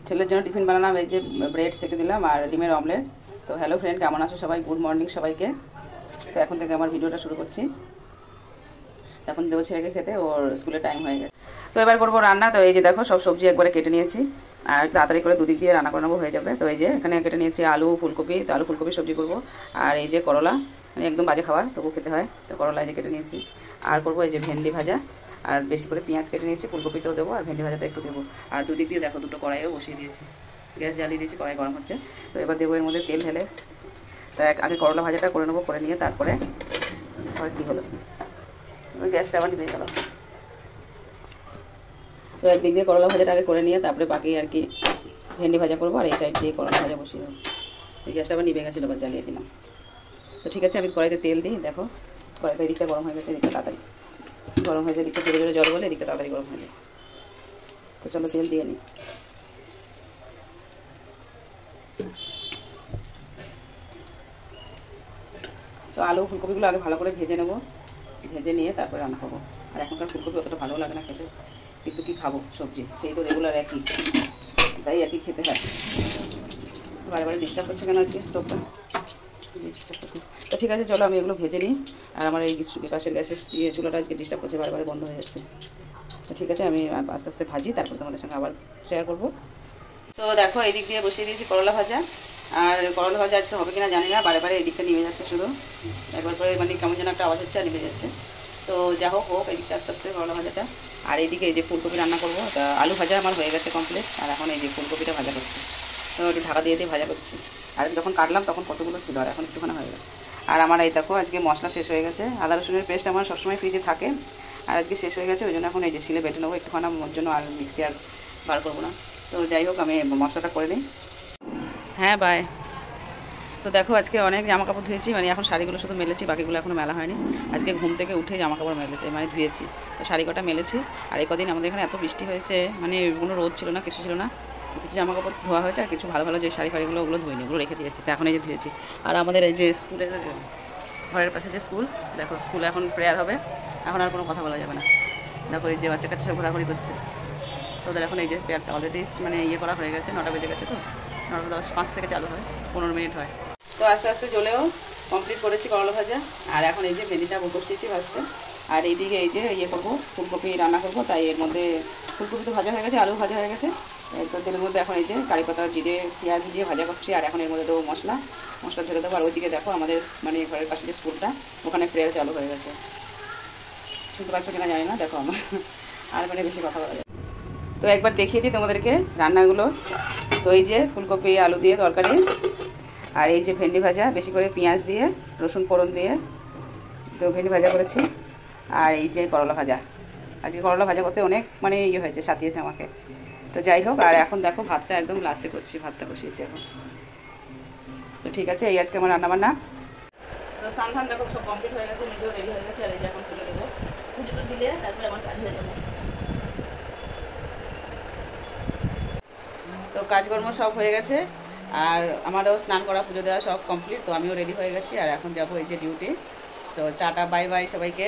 ছেলের জন্য টিফিন বানালাম, এই যে ব্রেড সেঁকে দিলাম আর ডিমের অমলেট। তো হ্যালো ফ্রেন্ড, কেমন আছো সবাই? গুড মর্নিং সবাইকে। তো এখন থেকে আমার ভিডিওটা শুরু করছি। এখন দেবো ছেলেকে খেতে, ওর স্কুলের টাইম হয়ে গেছে। তো এবার করবো রান্না। তো এই যে দেখো সব সবজি একবারে কেটে নিয়েছি আর তাড়াতাড়ি করে দুদিক দিয়ে রান্না করে নেবো, হয়ে যাবে। তো এই যে এখানে কেটে নিয়েছি আলু ফুলকপি, তো আলু ফুলকপি সবজি করবো। আর এই যে করলা, মানে একদম বাজে খাবার তবু খেতে হয়, তো করলা এই যে কেটে নিয়েছি। আর করবো এই যে ভেন্ডি ভাজা, আর বেশি করে পেঁয়াজ কেটে নিয়েছি, ফুলকপিতেও দেবো আর ভেন্ডি ভাজাতে একটু দেবো। আর দুদিক দিয়ে দেখো দুটো কড়াইও বসিয়ে দিয়েছি, গ্যাস জ্বালিয়ে দিয়েছি, কড়াই গরম হচ্ছে। তো এবার দেবো এর মধ্যে তেল ঢেলে। তো আগে করলা ভাজাটা করে নেবো, করে নিয়ে তারপরে আবার কী হলো, গ্যাসটা আবার নিভে গেল। তো একদিক দিয়ে করলা ভাজাটা আগে করে নিয়ে তারপরে বাকি আর কি ভেন্ডি ভাজা করবো, আর এই সাইড দিয়ে করলা ভাজা বসিয়ে দেবো। এই গ্যাসটা আবার নিভে গেছিলো, আবার জ্বালিয়ে দিলাম। তো ঠিক আছে, আমি কড়াইতে তেল দিই। দেখো কড়াইতে এদিকটা গরম হয়ে গেছে, এদিকটা তাড়াতাড়ি গরম হয়ে যায়, এদিকটা জোরে জোরে জল বলে এদিকটা তাড়াতাড়ি গরম হয়ে যায়। তো চলো তেল দিয়ে নিই। তো আলু ফুলকপিগুলো আগে ভালো করে ভেজে নেবো, ভেজে নিয়ে তারপরে রান্না করবো। আর এখনকার ফুলকপি অতটা ভালো লাগে না খেতে, কিন্তু কি খাবো, সবজি সেই তো রেগুলার একই, তাই আর কি খেতে হয়। বারে বারে ডিস্টার্ব করছে কেন আজকে স্টোভটা, ডিস্টার্ব করছে। তো ঠিক আছে চলো আমি এগুলো ভেজে নিই। আর আমার এই পাশের গ্যাসের চুলাটা আজকে ডিস্টার্ব করছে, বারে বন্ধ হয়ে যাচ্ছে। তো ঠিক আছে আমি আস্তে আস্তে ভাজি, তারপর তোমাদের সঙ্গে আবার শেয়ার করবো। তো দেখো এই দিক দিয়ে বসিয়ে দিয়েছি করলা ভাজা। আর করলা ভাজা আজকে হবে কিনা জানি না, বারে এই দিকটা নিভে যাচ্ছে শুধু, একবার করে মানে কেমন যেন একটা আওয়াজ হচ্ছে আর নিভে যাচ্ছে। তো যা হোক এই দিকটা আস্তে আস্তে করলা ভাজাটা। আর এইদিকে এই যে ফুলকপি রান্না করবো, তা আলু ভাজা আমার হয়ে গেছে কমপ্লিট। আর এখন এই যে ফুলকপিটা ভাজা করছি, তো একটু ঢাকা দিয়ে ভাজা করছি। আর যখন কাটলাম তখন কতগুলো ছিল, আর এখন একটুখানি হয়ে গেছে। আর আমার এই দেখো আজকে মশলা শেষ হয়ে গেছে, আদা রসুনের পেস্ট আমার সবসময় ফ্রিজে থাকে, আর আজকে শেষ হয়ে গেছে, ওই জন্য এখন এই যে শিলে বেটে নেবো একটুখানি, ওর জন্য আর মিক্সি আর বার করবো না। তো যাই হোক আমি মশলাটা করে নিই। হ্যাঁ বাই। তো দেখো আজকে অনেক জামা কাপড় ধুয়েছি, মানে এখন শাড়িগুলো শুধু মেলেছি, বাকিগুলো এখনও মেলা হয়নি। আজকে ঘুম থেকে উঠে জামা কাপড় মেলেছে, মানে ধুয়েছি। তো শাড়ি কটা মেলেছি। আর এই কদিন আমাদের এখানে এত বৃষ্টি হয়েছে, মানে কোনো রোদ ছিল না, কিছু ছিল না, কিছু জামা কাপড় ধোয়া হয়েছে, আর কিছু ভালো ভালো যে শাড়ি ফাড়িগুলো ওগুলো ধুইনি, ওগুলো রেখে দিয়েছি। তো এখন এই যে ধুয়েছি। আর আমাদের এই যে স্কুলের ঘরের পাশে যে স্কুল, দেখো স্কুলে এখন প্রেয়ার হবে, এখন আর কোনো কথা বলা যাবে না। দেখো এই যে বাচ্চা কাচ্চা সব ঘোরাঘুরি করছে, তোদের এখন এই যে প্রেয়ার অলরেডি মানে ইয়ে করা হয়ে গেছে, 9টা বেজে গেছে। তো 9:10-5 থেকে চালু হয়, 15 মিনিট হয়। তো আস্তে আস্তে জ্বলেও কমপ্লিট করেছি করলা ভাজা। আর এখন এই যে ভেন্ডিটা বসিয়েছি ভাজতে। আর এইদিকে এই যে ইয়ে করবো, ফুলকপি রান্না করবো, তাই এর মধ্যে ফুলকপি তো ভাজা হয়ে গেছে, আলু ভাজা হয়ে গেছে। তো তেলের মধ্যে এখন এই যে কারি পাতা জিরে পেঁয়াজ দিয়ে ভাজা করছি। আর এখন এর মধ্যে দেবো মশলা ঢেলে দেবো। আর ওইদিকে দেখো আমাদের মানে ঘরের পাশে যে স্কুলটা, ওখানে প্রেয়ার চালু হয়ে গেছে, শুনতে পাচ্ছ কিনা জানি না। দেখো আমার আর মানে বেশি কথা বলা যায়। তো একবার দেখিয়ে দিই তোমাদেরকে রান্নাগুলো। তো এই যে ফুলকপি আলু দিয়ে তরকারি, আর এই যে ভেন্ডি ভাজা বেশি করে পেঁয়াজ দিয়ে রসুন ফোড়ন দিয়ে তো ভেন্ডি ভাজা করেছি। আর এই যে করলা ভাজা, আজকে করলা ভাজা করতে অনেক মানে ইয়ে হয়েছে, সাথিয়েছে আমাকে। তো যাই হোক, আর এখন দেখো ভাতটা একদম লাস্টে করছি, ভাতটা বসিয়েছি এখন। তো ঠিক আছে, এই আজকে আমার রান্নাবান্না। তো স্নান দেখো সব কমপ্লিট হয়ে গেছে, নিজেও রেডি হয়ে গেছে। আর এই যে এখন তুলে দেবো, পুজোটা দিলে তারপরে আমার কাজ হয়ে যাবে। তো কাজকর্ম সব হয়ে গেছে, আর আমারও স্নান করা পুজো দেওয়া সব কমপ্লিট। তো আমিও রেডি হয়ে গেছি, আর এখন যাবো এই যে ডিউটি। তো টাটা বাই বাই সবাইকে।